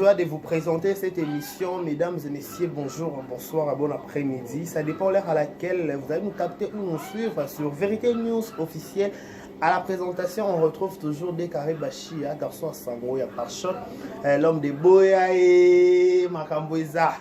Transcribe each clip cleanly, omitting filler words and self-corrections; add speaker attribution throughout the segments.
Speaker 1: joie de vous présenter cette émission. Mesdames et messieurs, bonjour, bonsoir, bon après-midi. Ça dépend de l'heure à laquelle vous allez nous capter ou nous suivre sur Vérité News officielle. À la présentation, on retrouve toujours Décaré Bachi, garçon à Sango, à Parchot, l'homme de Boya et Makamboueza.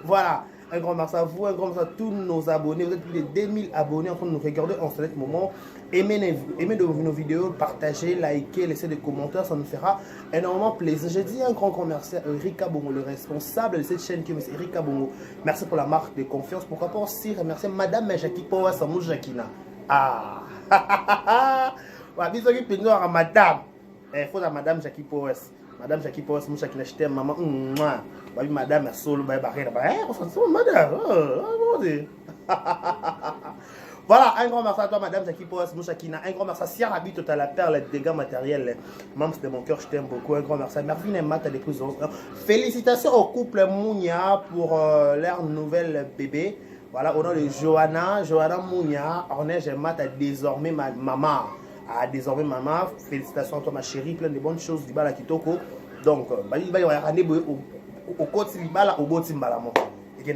Speaker 1: Voilà. Un grand merci à vous, un grand merci à tous nos abonnés. Vous êtes plus de 2000 abonnés en train de nous regarder en ce moment. Aimez nos vidéos, partagez, likez, laissez des commentaires, ça nous fera énormément plaisir. Je dis un grand merci à Erika Bongo, le responsable de cette chaîne qui est Erika Bongo. Merci pour la marque de confiance. Pourquoi pas aussi remercier Madame Jackie Powa Samou Jakina. Ah, bisous qui pénore à Madame. Il faut à Madame Jackie Powa. Madame Jackie Powa Samou Jakina, je t'aime maman. Madame est solo, madame. Voilà, un grand merci à toi, Madame Jackie Poas Mouchakina. Un grand merci à Sierra Bit, à la perle, les dégâts matériels. Membre de mon cœur, je t'aime beaucoup. Un grand merci à Mervine et Matt, à des prises. Félicitations au couple Mounia pour leur nouvelle bébé. Voilà, au nom de Johanna Mounia, Ornège et Matt, désormais ma maman. Désormais maman, félicitations à toi, ma chérie. Plein de bonnes choses du Bala Kitoko. Donc, il va y avoir un au côté Libala, au côté Mbalamo. Et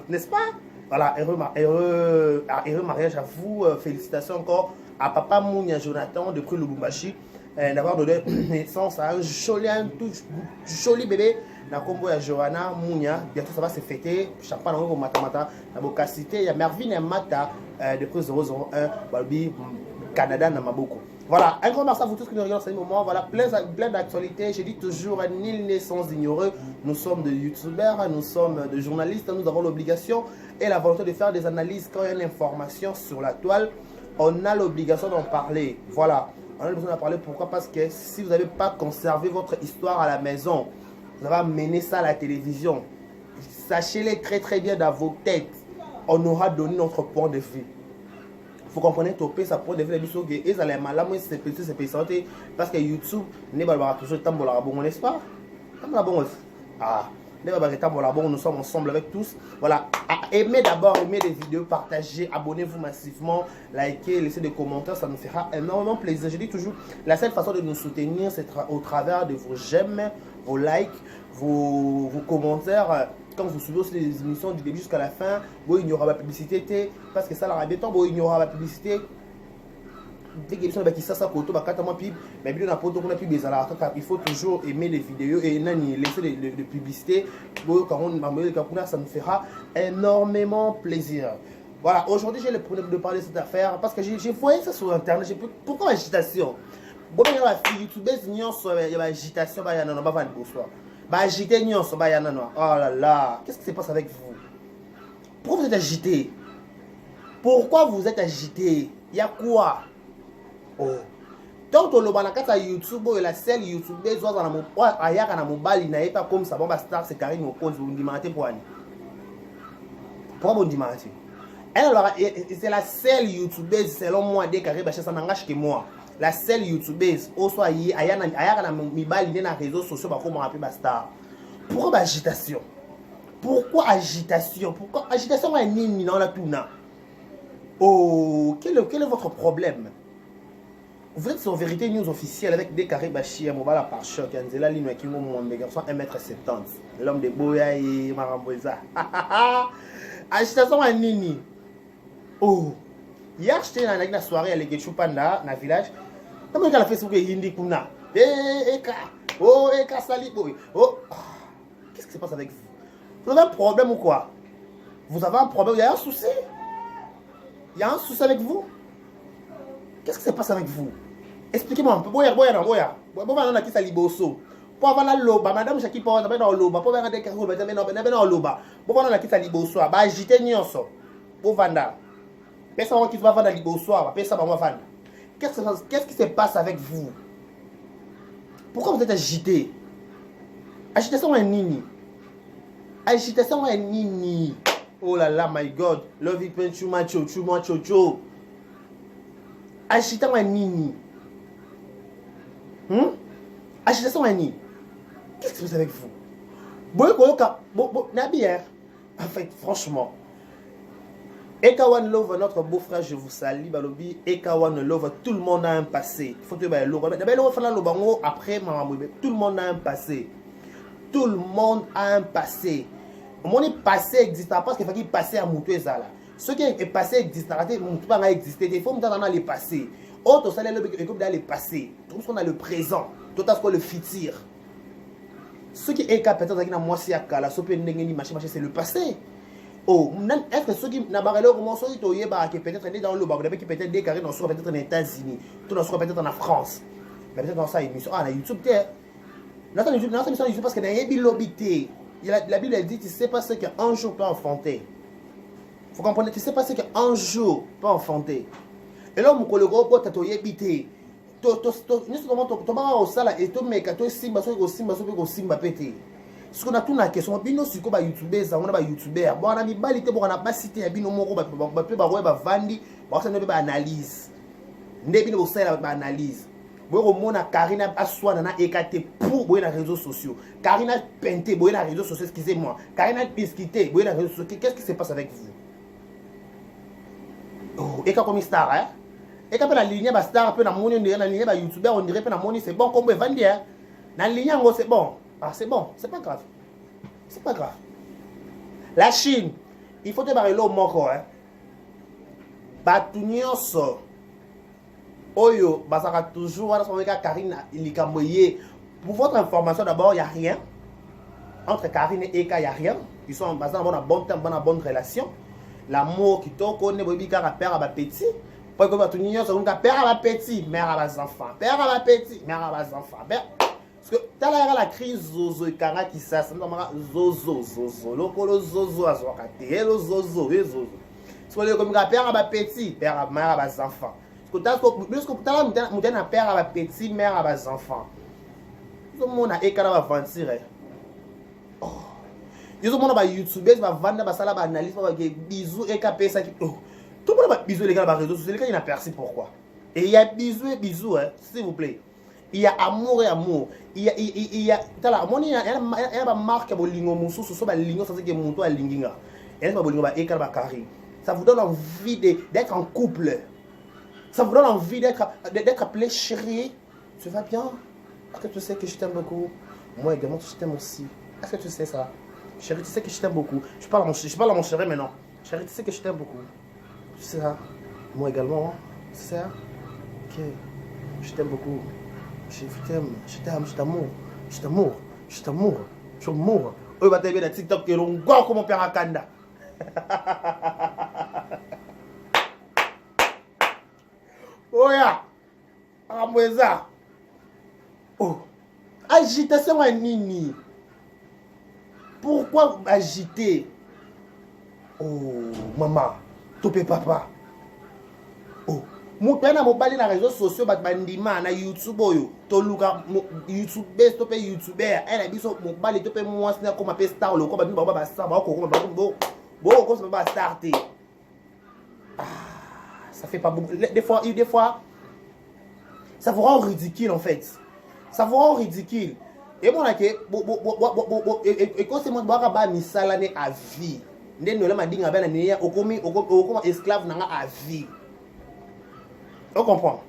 Speaker 1: n'est-ce pas? Voilà, heureux mariage à vous. Félicitations encore à papa Mounia Jonathan depuis Lubumbashi d'avoir donné naissance à un joli bébé. Na combo ya Johanna Mounia. Bientôt ça va se fêter. Champagne au Matamata. La bocacité. Il y a Mervine et Mata depuis 001 Balbi Canada Namaboko. Voilà, un grand merci à vous tous qui nous regardent en ce moment. Voilà, plein d'actualités. J'ai dit toujours, nul n'est sans ignorer. Nous sommes des youtubeurs, nous sommes des journalistes. Nous avons l'obligation et la volonté de faire des analyses quand il y a une information sur la toile. On a l'obligation d'en parler. Voilà, on a besoin d'en parler. Pourquoi? Parce que si vous n'avez pas conservé votre histoire à la maison, vous allez amener ça à la télévision. Sachez-les très bien dans vos têtes. On aura donné notre point de vue. Vous comprenez, topé ça pour devenir des et ça les malades, moi c'est petit parce que YouTube n'est pas toujours temps pour la bon, n'est-ce pas? Comme la bonne. Ah, n'est pas temps pour la bonne, nous sommes ensemble avec tous. Voilà, aimez d'abord, aimez les vidéos, partagez, abonnez-vous massivement, likez, laissez des commentaires, ça nous fera énormément plaisir. Je dis toujours, la seule façon de nous soutenir, c'est au travers de vos j'aime, vos likes, vos commentaires. Quand vous suivez aussi les émissions du début jusqu'à la fin, bon, il n'y aura pas de publicité, parce que ça leur a béton, bon, il n'y aura pas de publicité. Il faut toujours aimer les vidéos et laisser les publicités. Ça nous fera énormément plaisir. Voilà, aujourd'hui j'ai le problème de parler de cette affaire parce que j'ai voyé ça sur internet. Pourquoi l'agitation? Bon, il y a la fille youtubeuse, il y a l'agitation, il y a un bonsoir. Agité, oh là là, qu'est-ce qui se passe avec vous? Pourquoi vous êtes agité? Pourquoi vous êtes agité? Il y a quoi? Oh. Donc, on a YouTube, la seule YouTubeuse, il n'y a pas comme ça, star, c'est Karine Okonzi, vous demandez pour Annie. Pourquoi vous demandez? C'est la seule YouTubeuse, selon moi, dès que ça n'engage que moi. La seule youtubeuse, soit il y a des réseaux sociaux pour rappeler star. Pourquoi agitation? Pourquoi agitation? Pourquoi agitation est nini dans la touna? Oh, quel est votre problème? Vous êtes sur Vérité News officielle avec Décaré Bachi, Mobala par choc, Anzela Lino et Kingo Mwambe, garçon 1m70. L'homme de Boya et Maramboueza. Agitation est nini? Oh, hier j'étais dans la soirée à l'Egechu Panda, dans le village. Comment elle a fait ce que Hindi Kuna? Oh, Sali, oh. Qu'est-ce qui se passe avec vous? Vous avez un problème ou quoi? Vous avez un problème? Il y a un souci? Il y a un souci avec vous? Qu'est-ce qui se passe avec vous? Expliquez-moi un peu. Boya. On a qui sali bosso. Pour avoir la loba, madame Jackie Powa, on a dans loba. Pour avoir des carreaux, on a dans loba. Pour avoir qui sali bosso. Bah, agitez nyonso. Pour vanda. Personne qui va vendre la libosso. Personne va vendre. Qu'est-ce qui se passe avec vous? Pourquoi vous êtes agité? Agitation est nini? Agitation est nini? Oh là là, my God. Love it when you macho. Agitation est nini? Agitation est nini? Qu'est-ce qui se passe avec vous? Bon, Nabière. En fait, franchement. Eka One Love, notre beau-frère, je vous salue, Balobi. Eka One Love, tout le monde a un passé. Il faut que tu aies l'eau. Après, tout le monde a un passé. Tout le monde a un passé. Mon passé existe parce qu'il faut qu'il passe à Moutou et Zala. Ce qui est passé existe, Moutou pas exister. Il faut que dans les passés. Autre ça dans les passés. Tout ce qu'on a le présent. Tout ce qu'on le futur. Ce qui est peut-être dans moi si à Kala, ce qui c'est le passé. Oh, est-ce que ceux qui n'ont pas le commencé à peut-être dans le bas, peut-être décarré dans soit peut-être en États-Unis, tout dans soit peut-être en France. Mais peut-être dans ça émission ah, YouTube non, YouTube parce que dans la Bible, la Bible elle dit tu sais pas ce qu'un jour peut enfanter. Faut comprendre, tu sais pas ce qu'un jour peut enfanter. Et là mon collègue au tu as habité. Nous comment tu vas au sala et tu mets que tu simba simba pété. Ce qu'on a tout na question bino siko ba youtubeurs on a ba youtubeurs bon on a mi balité bon on a pas cité ya bino moko ba vandi ba ça ne ba analyse ndé bino ba analyse. Vous avez Karina Aswana na ekate pour les réseaux sociaux. Karina Penté, les réseaux sociaux, excusez-moi. Karina Bisquité, les réseaux sociaux. Qu'est-ce qui se passe avec vous? Oh, et comme star, hein? Et quand la ligne ba star, peu na moni, la ligne ba youtubeur, on dirait peu na moni, c'est bon, comme vous vendez, hein? La ligne c'est bon. Ah, c'est bon, c'est pas grave. C'est pas grave. La Chine, il faut te barrer l'eau moko, hein? Batunios. Oyo, basaka toujours, Karine Likamboye. Pour votre information, d'abord, il n'y a rien. Entre Karine et Eka, il n'y a rien. Ils sont basés dans un bon temps, dans une bonne relation. L'amour qui t'a connu, père à petit. Pour que tu n'ignores, c'est père à petit, mère à mes enfants. Père à petit, mère à mes enfants. Parce que tu as la crise Zozo et Kara qui ça, c'est Zozo, le Zozo, le Zozo, le Zozo. C'est comme père à petit, père à mère à mes enfants. Parce que tu as un père à petit, mère à mes enfants. Tout le monde a écrit à aventure. Oh. Tout le monde a YouTube, va vendre, va saler, va analyser, va faire bisous et capé ça. Tout le monde a bisous les gars, réseaux sociaux, les gars, il a percé pourquoi. Et il y a bisous et bisous, hein, s'il vous plaît. Il y a amour et amour. Il y a il y a une marque à bolingo musu, so ba lingo ça c'est que monto à linginga. Et ça bolingo ba écrit ba carré. Ça vous donne envie d'être en couple. Ça vous donne envie d'être appelé chérie. Tu vas bien? Est-ce que tu sais que je t'aime beaucoup? Moi également, je t'aime aussi. Est-ce que tu sais ça? Chérie, tu sais que je t'aime beaucoup. Je parle à mon chéri maintenant. Chérie, tu sais que je t'aime beaucoup. Tu sais ça? Moi également. Tu sais ça? Ok. Je t'aime beaucoup. Je t'aime, je t'amour. Je t'amour. Je t'amour. Je t'amour. Eux, bah, t'as bien la TikTok que l'on goûte comme mon père à Kanda. Oh ya! Amweza! Oh! Agitation à nini? Pourquoi agiter? Oh, maman, topé papa. Oh, mouton na mobali na réseaux sociaux bat bandima na YouTube oyo. Toluka YouTube best topé YouTuber. Elle a biso mobali topé moi na comme appel star lo ko ba bimba ba star ba ko ba bo. Bo ko ça ba starter. Ça fait pas beaucoup. Des fois, ça vous rend ridicule en fait. Ça vous rend ridicule. Et bon, et quand c'est moi qui vais misala à vie. Ndé nous m'a dit nga bana ni okomi esclave nanga à vie. On comprend.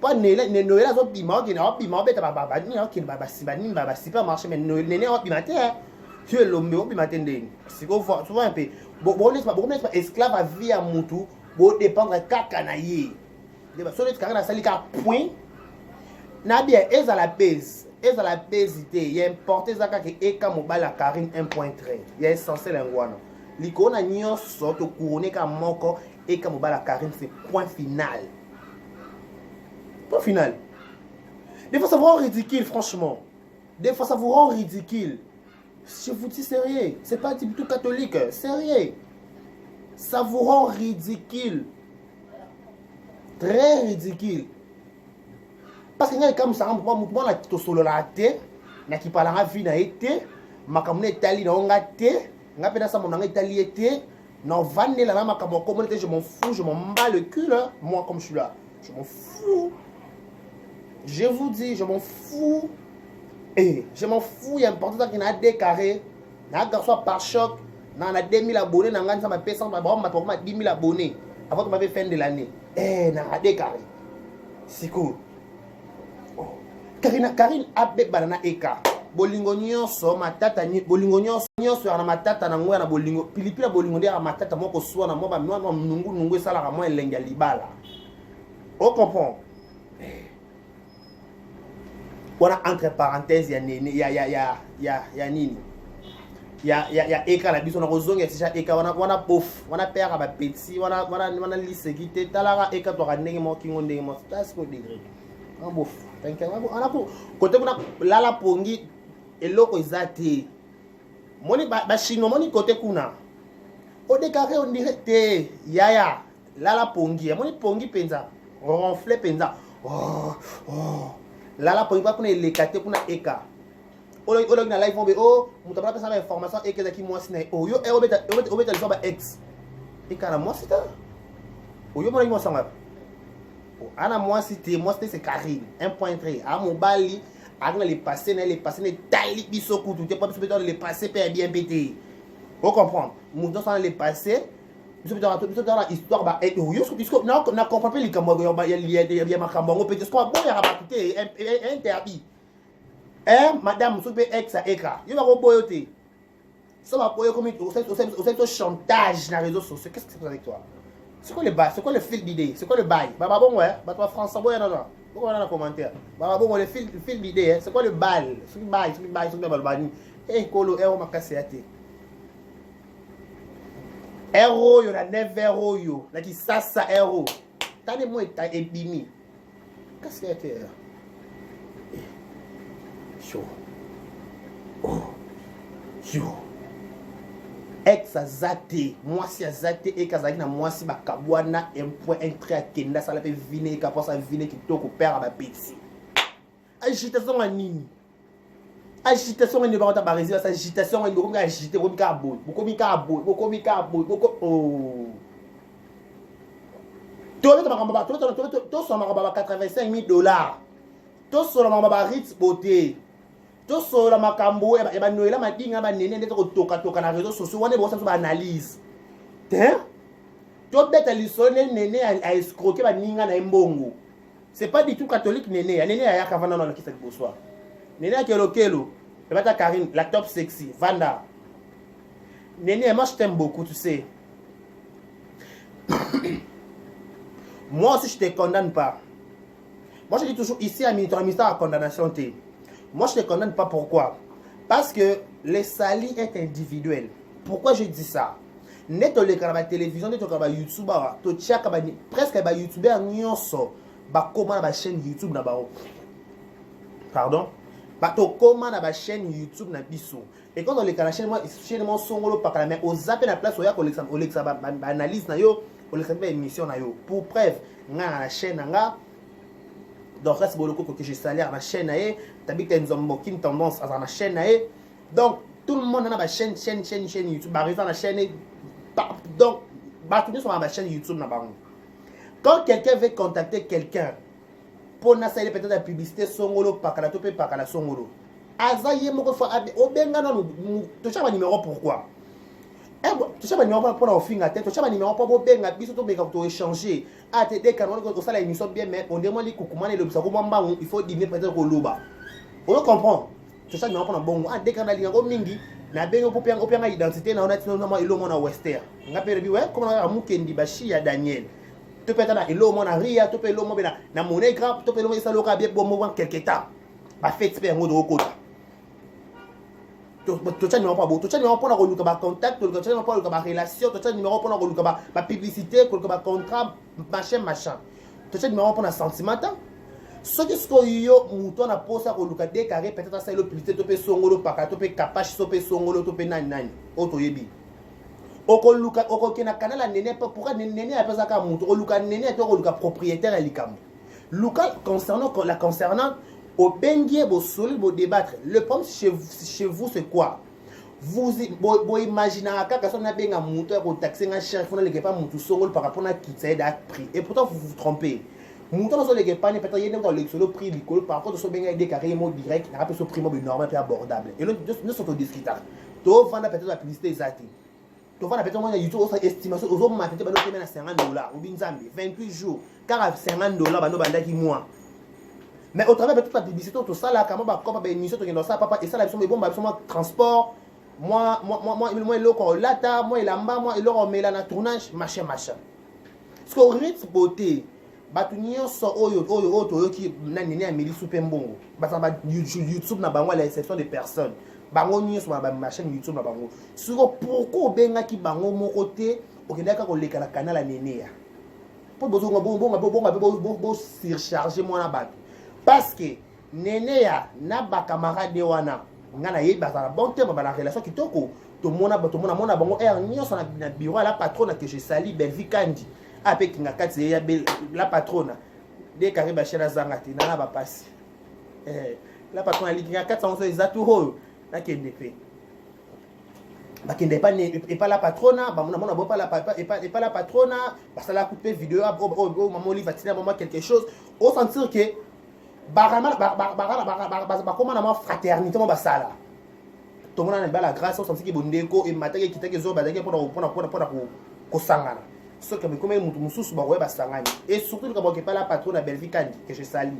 Speaker 1: Pas ne Noël zo bima qui na bima beta baba ni ki baba sibani baba super marché mais Noël on bima te. Tu es l'homme on bima tende. C'est qu'on voit souvent un peu. Bon n'est pas esclave à vie à mutu. Bon dépendre kaka na ye. De ba solet kaka na salika point. Na bien eza la base. Eza la basité. Il y a importé zaka ke eka mobile à Karine 1.3. Il y a essentiel ngwana. Likona nyonso to couronner ka moko eka mobile à Karine c'est point final. Point final. Des fois ça vous rend ridicule franchement. Des fois ça vous rend ridicule. Je vous dis sérieux, c'est pas du tout catholique, sérieux. Ça vous rend ridicule. Très ridicule. Parce que quand comme ça, moi la to solo la té, na ki pala nga vie na été, makamune Italie na onga té, nga pena ça mon Italie été, non vande la makamo communauté, je m'en fous, je m'en bats le cul là, moi comme je suis là. Je m'en fous. Je vous dis, je m'en fous. Et je m'en fous, il y a un porteur qui n'a décarré, n'a garçon par choc. On a 2000 abonnés, on a 10 000 abonnés avant de fin de l'année. Eh, on a des carrés. C'est cool. Karine abe banana eka. Bolingo nyonso matata ni bolingo nyonso ya matata na ngwa na bolingo pilipila bolingo ndia matata moko swa na moba mwa nungu esala ka mwa elenge libala. On comprend. Wana entre parenthèses ya nini ya nini. Ya eka na biso na kozonga tisha eka wana bof wana père ba petit wana lisekite talaka eka to ka ndenge mo kingo ndenge mo that's ko degré. En bof. On a pour côté kuna lala pongi eloko ezate. Moni ba chino moni côté kuna. O décarré on dirait te yaya lala pongi. Moni pongi penza ronfler penza. Oh. Lala pongi pa kuna elekate kuna eka. Olo na live bombe oh mutabala pesa information eka zaki mwasi na yo obeta liso ba ex. Eka na mwasi ta. Oyo mona mwasi ngapa. Ana mwasi c'est Karine 1.3 a mobali agna les passer les taille biso kutu te pas biso les passer per bien pété. Vous comprendre nous dans les passer biso dans la histoire ba et yo ce na comprend pas les kambo ya makambo peut être bon ya rabakuté interdit. Madame soupe ex a eka yo va ko boyote ça va boyo comme au chantage na réseaux sociaux. Qu'est-ce que c'est avec toi? C'est quoi le bail? C'est quoi le fil d'idée? C'est quoi le bail? Baba bon ouais, bah toi français bon non. Pourquoi dans les commentaires? Baba bon le fil d'idée, c'est quoi le bail? C'est le bail. Eh kolo héros makase ate. Héros yo na 9 héros yo, na ki sasa héros. Tane mo eta ebimi. Qu'est-ce que c'est? Chaud. Oh. Yo. Ex azate, mwasi azate e kazaki na mwasi bakabwana un trait akenda sala pe vine ka posa vine kitoko père ba petit. Agitation nini? Agitation ni ba ta barezi sa agitation ni ko agiter ko mika boy. Oh. To so makamba $85,000. To so makamba Ritz beauté. To so la makambo e ba noela madinga ba nene ndete ko toka na réseaux sociaux wana bo sa ba analyse. Hein? To beta lisone nene a escroquer ba ninga na mbongo. C'est pas du tout catholique nene. Nene ya kavana na kisa bonsoir. Nene ya kelo. E bata Karine, la top sexy, Vanda. Nene, moi je t'aime beaucoup, tu sais. Moi aussi je te condamne pas. Moi je dis toujours ici à ministère à condamnation. Moi je ne te condamne pas, pourquoi? Parce que le sali est individuel. Pourquoi je dis ça? Neto le la télévision, neto le YouTube, presque les YouTubeurs nyonso ba comment la chaîne YouTube na bao. Pardon? Ba to comment la chaîne YouTube na biso. Et quand on le la chaîne moi songolo pa kala mais aux zappé la place oya ko Alexa ba analyse na yo, Alexa ba émission na yo. Pour preuve, nga la chaîne nga donc reste boloko que je salaire la chaîne aé tabika nzombo kin tendance à la chaîne aé donc tout le monde a la chaîne YouTube arrive dans la chaîne donc bah tout sur la chaîne YouTube na bango. Quand quelqu'un veut contacter quelqu'un pour na saler peut-être la publicité songolo pakala topé pakala songolo azaye moko fa obenga na to chama numéro pourquoi tu sais pas numéro pour la finga tête tu sais pas numéro pour benga biso to benga to échanger ah te dès quand on ça la émission bien mais on demande les coucouman le bisa ko mamba il faut dîner peut-être ko loba on comprend tu sais numéro pour na bongo ah dès quand na linga ko mingi na benga pour pianga identité na on a normalement ilo mona western ngapere bi ouais comme na mukendi bashi ya Daniel tu peux na ilo mona ria tu peux ilo mo bena na monnaie grave tu peux ilo ça loka bien bon moment quelque temps ba fait expert ngo do kota tu as numéro pas beau, tu as numéro pour le contact, tu as numéro pour la relation, tu as numéro pour la publicité, pour le contrat, machin. Tu as numéro pour la sentimental. Ce qui est yo mouton na posa ko luka décarré peut-être ça le publicité to pe songolo paka to pe capache to pe songolo to pe nani auto yebi. Oko luka oko kena kanala nene pourquoi nene a pesa ka mouton ko luka nene to ko luka propriétaire likam. Luka concernant au bengier, au sol, au débattre. Le problème chez vous, c'est quoi? Vous imaginez que si on a bien un moteur au taxi, un chef, on n'a pas mon sol par rapport à qui ça a prix. Et pourtant, vous vous trompez. Mouton sur les pas, peut-être y a dans le prix du par contre, sur bien des carrément direct, il y a un peu ce prix normal et abordable. Et nous sommes au discutant. Tu vas vendre peut-être la publicité exacte. tu vois, peut-être YouTube, on estimation, aux hommes, tu vas donner 50 $, ou bien 28 jours, car à 50 $, qui mois. Mais au travers de toute la publicité, tout ça, là, comment bah, émission, tu dans ça, papa, et ça, là, bon, bah, transport, moi, il est là, moi, il est là, moi, il est là, tournage, machin. Parce qu'au rythme beauté, batu nyonso oyo qui nanene ameli super mbongo basa ba YouTube na bango à l'exception des personnes bango nyonso ba ma chaîne YouTube na bango sur pourquoi benga ki bango mon côté okendaka ko leka na canal à nene ya pour bozonga bon surcharger moi na bato parce que nene ya na ba camarade wana ngana yeba za bon terme ba la relation kitoko to mona bango nyonso na bureau la patronne que je sali Belvi Kandi avec la patronne des carrés bachela zangati na ba passe la patronne ali kinga 400 ezatu na kende pe ba kende pas et pas la patronne ba mona pas la papa et pas la patronne parce que la couper vidéo maman li va tirer maman quelque chose au sentir que ba comment na fraternité mo ba sala tout le monde a la grâce au sentir que bondeko et mataki kitaki zo ba dake pour ko sangana. Ce que comme mususu ba weba sangani et surtout quand on pas la patronne à Belvi Kandi que je salue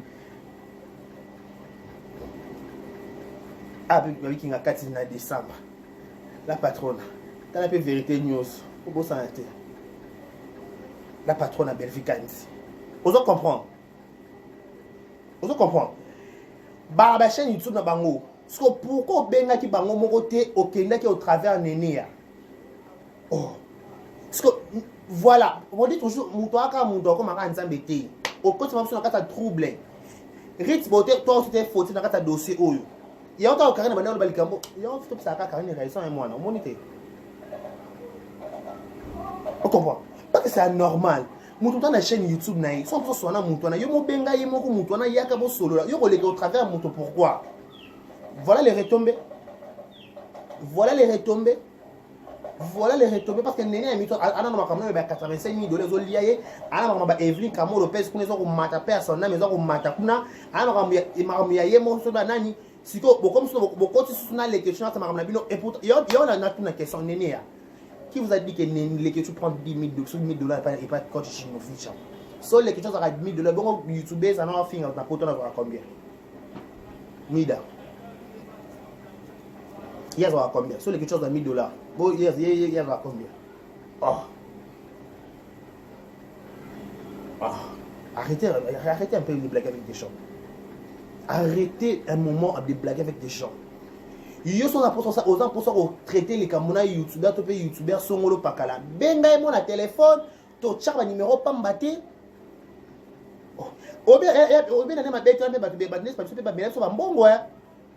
Speaker 1: puis qui a 4 décembre la patronne dans la vérité news pour beau santé la patronne à Belvi Kandi vous comprendre ba chaîne YouTube na bango parce que pourquoi benga ki bango mon côté au Kenya qui au travers nénéa parce que voilà, on dit toujours, Moutouaka, Moutouaka, Maka, Nzambe, Té. Au côté, tu as un trouble. Ritz, toi, tu t'es fauté dans un dossier. Il y a encore un carré dans le Balicambo. Il y a un peu de ça, carré de raison et moi, non, monité. On comprend. Parce que c'est anormal. Moutouaka, la chaîne YouTube, sans que ce soit un Moutouana, il y a un benga, il y a un Moutouana, il y a un solo. Il y a un au travers Moutou. Pourquoi? Voilà les retombées. Voilà les retombées parce que Néné a mis à 85 000 $. Lié à Evelyn Kamo Lopez, qu'on est au mata personne, mais au matakuna, à Maramiaye, mon sodanani. Si comme beaucoup de les questions, et pour il y a une question Néné. Qui vous a dit que les questions prennent 10 000 $, et pas de coach chez nos fiches? Seules les questions à 10 000 $. Bon, YouTube, ça n'a pas fini, on a pas combien? Mida. Il y a combien? Sur les quelque chose de 1000 $. Bon, il y a combien? Arrêtez un peu de blaguer avec des gens. Arrêtez un moment de blaguer avec des gens. Ils sont là pour ça, aux gens pour ça, traiter les Camerounais youtubeurs, tous les youtubeurs sont au pakala. Benga et mon téléphone, tu as un numéro pas m'batté.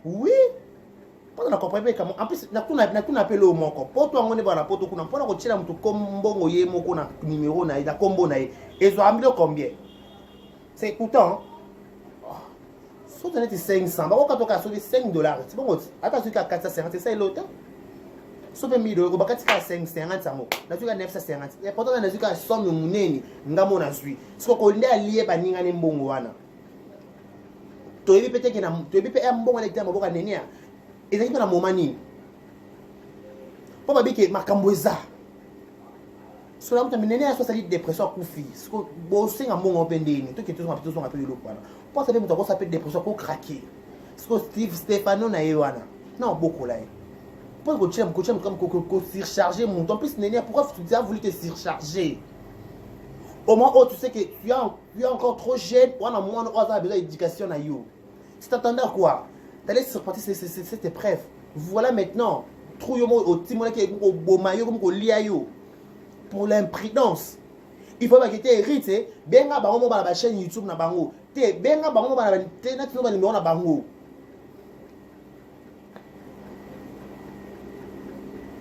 Speaker 1: Oui. On comprend comment en plus na appelé au moko poto ngone bana poto kuna mpona ko tshela mutu kombongo ye moko na numéro na ida kombo na ezo ambilo combien c'est pourtant so donner 500 ba ko katoka so $5 c'est bon ata so ka 450 ça l'autre so pe 1000 $, ba katika 550 sango na tuka 950 et pourtant na tuka somme muneni ngamo na zui siko ko ndia lié ba ninga ne mbongo wana to yebi peut-être na to yebi pe mbongo na kitama boka nenia. Et là, il y a un moment où il y a un so la mtu menene aso sali depression kufi siko bosse nga mongo pendeni to keto nga pitoso nga pe yolo kwana pour ça be mutu ko sa pe depression ko craquer siko Steve Stefano na yewana non beaucoup là pour que tu aimes comme ko surcharger mon en plus nene pourquoi tu as voulu te surcharger au moment où tu sais que tu es encore trop jeune wana mwana oza besoin d'éducation na yo tu t'attendais à quoi d'aller surpasser cette épreuve voilà maintenant trouille au timon qui est au bomayo comme ko liayo pour l'imprudence il faut pas que tu hérites benga bango ba la chaîne YouTube na bango te benga bango ba te na tino ba numéro na bango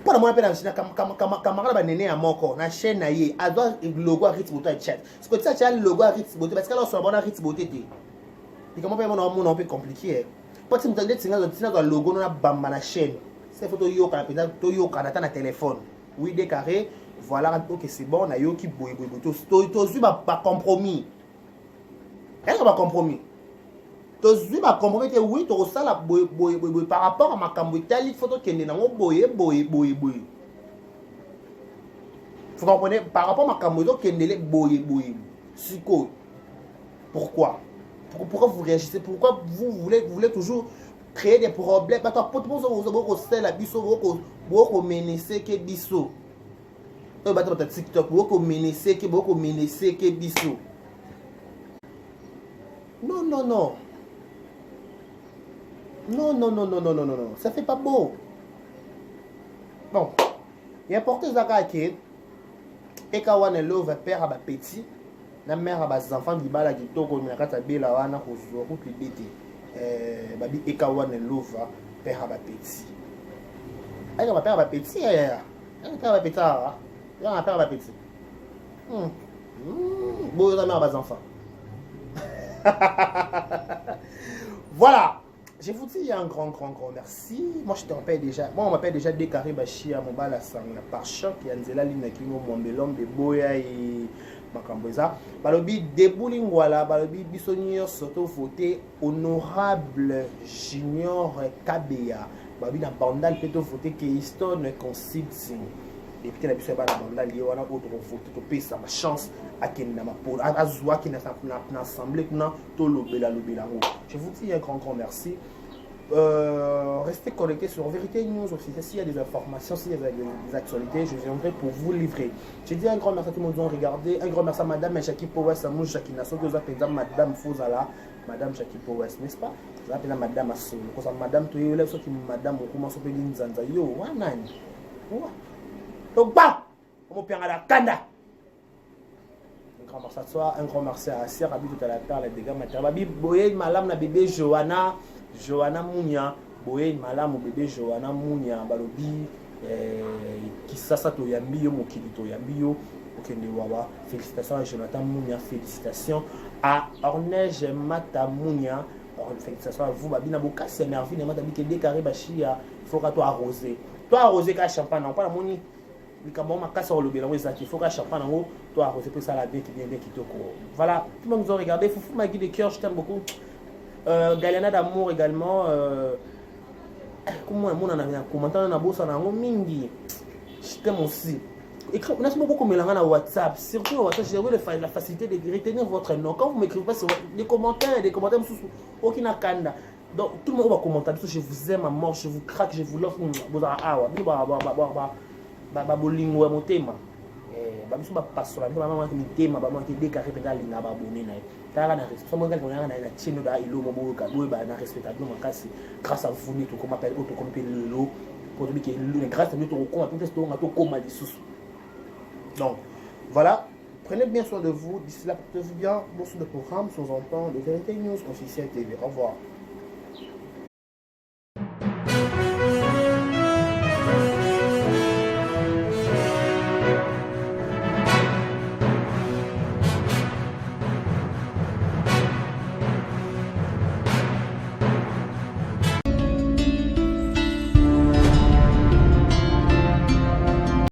Speaker 1: pour moi appelle na camarade ba nene ya moko na chaîne na ye a doit logo Ritz Boto chat parce que ça le logo Ritz Boto parce que là sur bon Ritz Boto te et comment pas mon un peu compliqué parce que tu as dit logo na bamba na chaîne c'est photo yo kana penda to yo kana ta na téléphone oui des carrés voilà ok c'est bon na yo ki boy to zu ba compromis est-ce que ba compromis to zu ba compromis que oui to sala boy par rapport à makambo tali photo kende na boy Vous comprenez? Par rapport à ma camodo qui est boye. Siko. Pourquoi? Pourquoi vous réagissez? Pourquoi vous voulez toujours créer des problèmes? Attends, pour vous avez la biso, vous menacer que biso. Vous avez TikTok, vous menacer que biso. Non. Non. Ça fait pas beau. Bon. Il est important que Ekawan love père à petit. La mère a des enfants qui bala qui toko na kata bela wana ko zo ko libete babi Ekawan love père à petit. Ay ka père à petit ya. Ay ka petit ah. Ya père à petit. Bon la mère a des enfants. Voilà. Je vous dis un grand merci. Moi je te rappelle déjà. Moi on m'appelle déjà Décaré Bachia Mobala Sang par choc Yanzela Lina Kimo Mombelom de Boya et Makamboza. Balobi Deboulingwala, Balobi Bissonier Soto voté honorable Junior Kabea. Balobi na bandal peut voter Keystone Consulting. Et puis la biso ba na bandal yo wana autre voter to pesa ma chance à Kenna ma pour azwa qui na assemblée kuna to lobela. Je vous dis un grand merci. Restez connectés sur Vérité News aussi. S'il y a des informations, s'il y a des actualités, je viendrai pour vous livrer. Je dis un grand merci à tout le monde qui ont regardé. Un grand merci à Madame Jackie Powes, à Mouche Jackie Nassau, que vous appelez Madame Fozala, Madame Jackie Powes, n'est-ce pas? Vous appelez Madame Assou. Parce que Madame Toyo, ce qui Madame Okuma Sopé Linzanza, yo, wanani. Donc, bam! On va faire la kanda. Un grand merci à toi, un grand merci à Sir Abi tout à la terre, les dégâts matériels. Babi, boye, madame, la bébé Johanna Mounia, boye malamu bébé Johanna Mounia balobi kisasa to yambi yo mokili to yambi yo okende wawa. Félicitations à Jonathan Mounia, félicitations à Ornege Mata Mounia, félicitations à vous babi na boka c'est merveille na mata bi ke Décaré Bachia. Il faut que toi arroser ka champagne non pas la moni likabo makasa olobela ngo ezaki. Il faut ka champagne ngo toi arroser pour ça la bien qui toko. Voilà, tout le monde nous a regardé. Foufou Magui de cœur, je t'aime beaucoup. Galiana d'amour également. Comment on a un commentaire dans la bourse en mingi. Je t'aime aussi. On a beaucoup comme na WhatsApp. Surtout WhatsApp, j'ai la facilité de retenir votre nom. Quand vous m'écrivez pas sur des commentaires sous aucun kanda. Donc tout le monde va commenter. Je vous aime à mort, je vous craque, je vous l'offre. Bolingo mon thème. Babiso ba passola ba mama ki mitema ba mama ki Décaré pedal na ba abonné na tala na respect mo ngal ko na chino da ilo mo bo ka do ba na respectable makasi grâce à vous ni to comme appelle auto comme le pour dire que grâce à nous to ko tout to ngato koma lisusu. Donc voilà, prenez bien soin de vous. D'ici là portez-vous bien. Bon sur le programme, sous entend de Vérité News officiel TV. Au revoir.